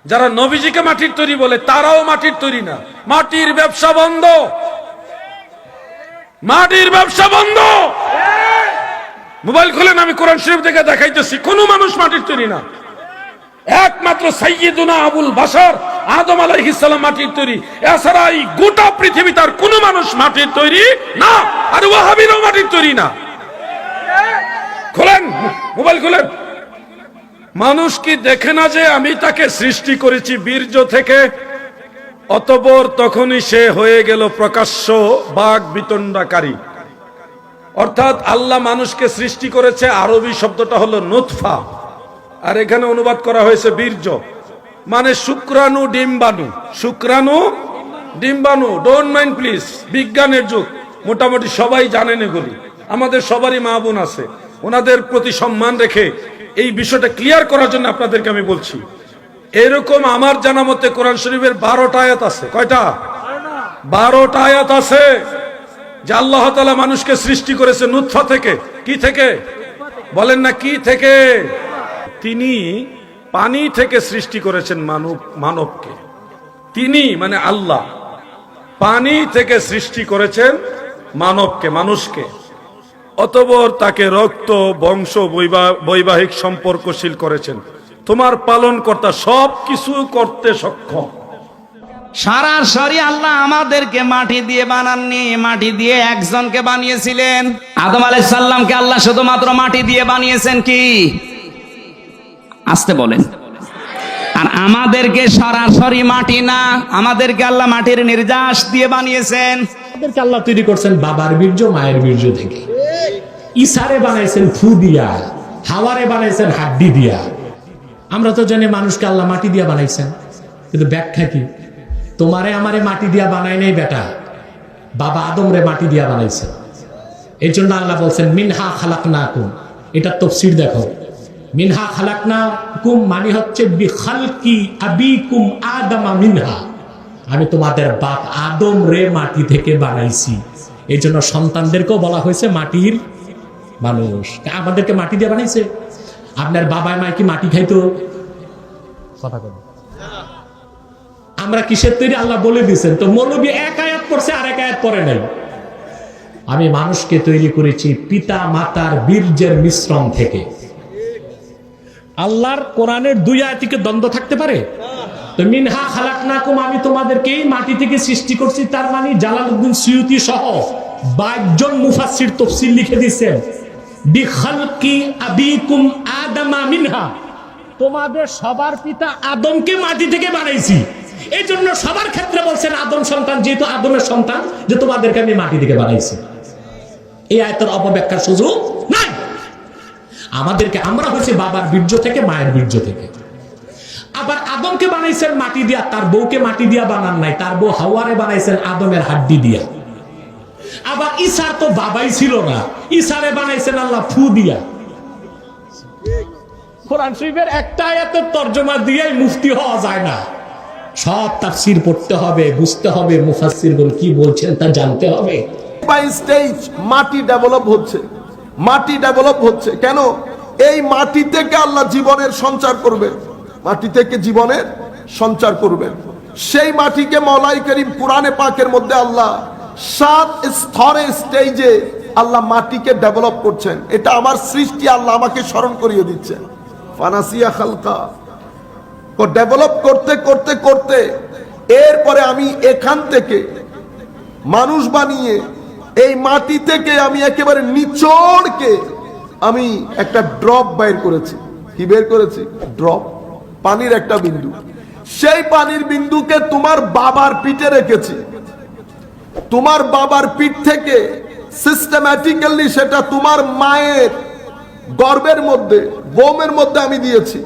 যারা নবীজিকে মাটির তৈরি বলে তারাও মাটির তৈরি না। মাটির ব্যবসা বন্ধ, মাটির ব্যবসা বন্ধ। মোবাইল খুলেন, আমি কোরআন শরীফ থেকে দেখাইতেছি কোন মানুষ মাটির তৈরি না। একমাত্র সাইয়্যিদুনা আবুল বাশার আদম আলাইহিস সালাম মাটির তৈরি, এছাড়া এই গোটা পৃথিবী তার কোন মানুষ মাটির তৈরি না। আর ওয়াহাবিরাও মাটির তৈরি না। খুলেন, মোবাইল খুলেন। মানুষ কি দেখে না যে আমি তাকে সৃষ্টি করেছি বীর্য থেকে? অতঃপর তখনই সে হয়ে গেল প্রকাশ্য বাক বিতণ্ডাকারী। অর্থাৎ আল্লাহ মানুষকে সৃষ্টি করেছে, আরবি শব্দটা হলো নুতফা, আর এখানে অনুবাদ করা হয়েছে বীর্য, মানে শুক্রাণু ডিম্বাণু। শুক্রাণু ডিম্বাণু, ডোন্ট মাইন্ড প্লিজ, বিজ্ঞানের যুগ, মোটামুটি সবাই জানেন এগুলি। আমাদের সবারই মা বোন আছে, ওনাদের প্রতি সম্মান রেখে এই বিষয়টা ক্লিয়ার করার জন্য আপনাদেরকে আমি বলছি। এরকম আমার জানা মতে কোরআন শরীফের 12টা আয়াত আছে। কয়টা? 12টা আয়াত আছে যে আল্লাহ তাআলা মানুষকে সৃষ্টি করেছে নুতফা থেকে। কি থেকে বলেন না? কি থেকে? তিনি পানি থেকে সৃষ্টি করেছেন মানবকে। তিনি মানে আল্লাহ পানি থেকে সৃষ্টি করেছেন মানবকে, মানুষকে। অতঃপর তাকে রক্ত বংশ বৈবাহিক সম্পর্কশীল করেছেন। তোমার পালনকর্তা সব কিছু করতে সক্ষম। সরাসরি আল্লাহ আমাদেরকে মাটি দিয়ে বানাননি, মাটি দিয়ে একজনকে বানিয়েছিলেন। আদম আলাইহিস সালামকে আল্লাহ শুধুমাত্র মাটি দিয়ে বানিয়েছেন। কি? আসতে বলেন। আর আমাদেরকে সরাসরি মাটি না, আমাদেরকে আল্লাহ মাটির নির্যাস দিয়ে বানিয়েছেন। আমাদেরকে আল্লাহ তৈরি করছেন বাবার বীর্য, মায়ের বীর্য থেকে। ঈসারে বানাইছেন ফু দিয়া, হাওয়ারে বানাইছেন হাড্ডি দিয়া। আমরা তো জানি মানুষকে আল্লাহ মাটি দিয়া বানাইছেন, কিন্তু ব্যাখ্যা কি? তোমারে আমারে মাটি দিয়া বানাই নাই বেটা, বাবা আদম রে মাটি দিয়া বানাইছে। এই জন্য আল্লাহ বলছেন মিনহা খালাকনাকুম। এটা তাফসীর দেখো, মিনহা খালাকনাকুম মানে হচ্ছে বিখালকি আবিকুম আদামা মিনহা, আমি তোমাদের বাপ আদম রে মাটি থেকে বানাইছি। এই জন্য সন্তানদেরকেও বলা হয়েছে মাটির মানুষ। আমাদেরকে মাটি দিয়ে বানাইছে। আপনার বাবা মায় কি মাটি খাইতো? কথা বল। আমরা কিসের তৈরি আল্লাহ বলে দিয়েছেন। তো মৌলবী এক আয়াত পড়ছে আর এক আয়াত পড়ে নাই। আমি মানুষকে তৈরি করেছি পিতা মাতার বীর্যের মিশ্রণ থেকে। আল্লাহর কোরআনের 2 আয়াতিকে দ্বন্দ্ব থাকতে পারে? তো মিনহা খালাকনাকুম, আমি তোমাদেরকে মাটি থেকে সৃষ্টি করছি, তার মানে জালালউদ্দিন সুয়ুতী সহ 22 জন মুফাসসির তাফসীর লিখে দিয়েছেন বিখালকি আবিকুম আদামা মিনহা, তোমাদের সবার পিতা আদমকে মাটি থেকে বানাইছি। এই জন্য সবার ক্ষেত্রে বলছেন আদম সন্তান, যেহেতু আদমের সন্তান, যে তোমাদেরকে আমি মাটি থেকে বানাইছি। এই আয়াতের অপব্যাখ্যার সুযোগ নাই। আমাদেরকে, আমরা হচ্ছে বাবার বীর্য থেকে, মায়ের বীর্য থেকে। আবার আদমকে বানাইছেন মাটি দিয়া, তার বউকে মাটি দিয়া বানান নাই, তার বউ হাওয়ারে বানাইছেন আদমের হাড্ডি দিয়া। আবার ঈসার তো বাবাই ছিল না, ঈসারে বানাইছেন আল্লাহ ফু দিয়া। কোরআন শরীফের একটা আয়াতের তরজমা দিয়েই মুফতি হওয়া যায় না। সব তাফসীর পড়তে হবে, বুঝতে হবে, মুফাসসিরগণ কি বলছেন তা জানতে হবে। বাই স্টেজ মাটি ডেভেলপ হচ্ছে, মাটি ডেভেলপ হচ্ছে। কেন? এই মাটি থেকে আল্লাহ জীবনের সঞ্চার করবেন, মাটি থেকে জীবনের সঞ্চার করবেন। সেই মাটিকে মওলাই করিম কুরআনে পাকের মধ্যে আল্লাহ 7 স্তরে, স্টেজে আল্লাহ মাটিকে ডেভেলপ করছেন। এটা আমার সৃষ্টি, আল্লাহ আমাকে স্মরণ করিয়ে দিচ্ছেন। ফানাসিয়া খালকা, ডেভেলপ করতে করতে করতে এরপরে আমি এখান থেকে মানুষ বানিয়ে এই মাটি থেকে আমি একেবারে নিচড়কে আমি একটা ড্রপ বের করেছি। কি বের করেছি? ড্রপ, পানির একটা বিন্দু। সেই পানির বিন্দুকে তোমার বাবার পিঠে রেখেছি। তোমার বাবার পিঠ থেকে সিস্টেম্যাটিক্যালি সেটা তোমার মায়ের গর্ভের মধ্যে, বোমের মধ্যে আমি দিয়েছি।